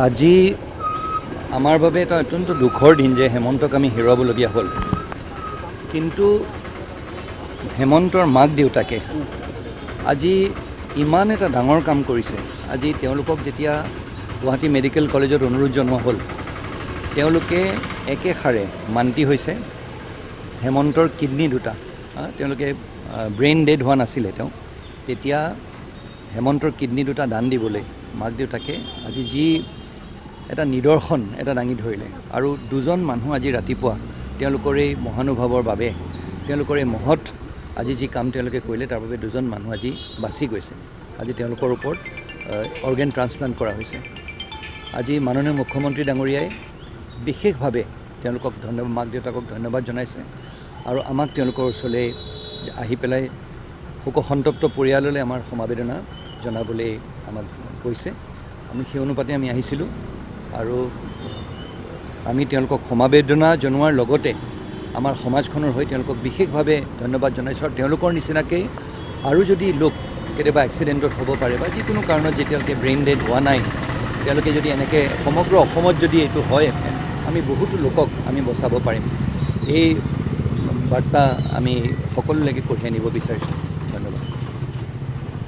আজি আমাৰ বাবে এটা অত্যন্ত দুখৰ দিন যে হেমন্তক আমি হেৰুৱাবলগীয়া হ'ল। কিন্তু হেমন্তৰ মাক দেউতাকে আজি ইমান এটা ডাঙৰ কাম কৰিছে। আজি তেওঁলোকক যেতিয়া গুৱাহাটী মেডিকেল কলেজত অনুৰোধ জনোৱা হ'ল, তেওঁলোকে একেষাৰে মান্তি হৈছে হেমন্তৰ কিডনী দুটা, তেওঁলোকে ব্ৰেইন ডেড হোৱা নাছিলে তেওঁ, তেতিয়া হেমন্তৰ কিডনী দুটা দান দিবলৈ মাক দেউতাকে আজি যি এটা নিদৰ্শন এটা দাঙি ধৰিলে। আৰু দুজন মানুহ আজি ৰাতিপুৱা তেওঁলোকৰ এই মহানুভাৱৰ বাবে, তেওঁলোকৰ এই মহৎ আজি যি কাম তেওঁলোকে কৰিলে তাৰ বাবে দুজন মানুহ আজি বাচি গৈছে। আজি তেওঁলোকৰ ওপৰত অৰ্গেন ট্ৰান্সপ্লাণ্ট কৰা হৈছে। আজি মাননীয় মুখ্যমন্ত্ৰী ডাঙৰীয়াই বিশেষভাৱে তেওঁলোকক মাক দেউতাকক ধন্যবাদ জনাইছে আৰু আমাক তেওঁলোকৰ ওচৰলৈ আহি পেলাই শোকসন্তপ্ত পৰিয়াললৈ আমাৰ সমবেদনা জনাবলৈ আমাক কৈছে। আমি সেই অনুপাতে আমি আহিছিলোঁ আৰু আমি তেওঁলোকক সমবেদনা জনোৱাৰ লগতে আমাৰ সমাজখনৰ হৈ তেওঁলোকক বিশেষভাৱে ধন্যবাদ জনাইছোঁ। আৰু তেওঁলোকৰ নিচিনাকৈ আৰু যদি লোক কেতিয়াবা এক্সিডেণ্টত হ'ব পাৰে বা যিকোনো কাৰণত যেতিয়ালৈকে ব্ৰেইন ডেড হোৱা নাই, তেওঁলোকে যদি এনেকৈ সমগ্ৰ অসমত যদি এইটো হয়, আমি বহুতো লোকক আমি বচাব পাৰিম। এই বাৰ্তা আমি সকলোলৈকে কঢ়িয়াই নিব বিচাৰিছোঁ। ধন্যবাদ।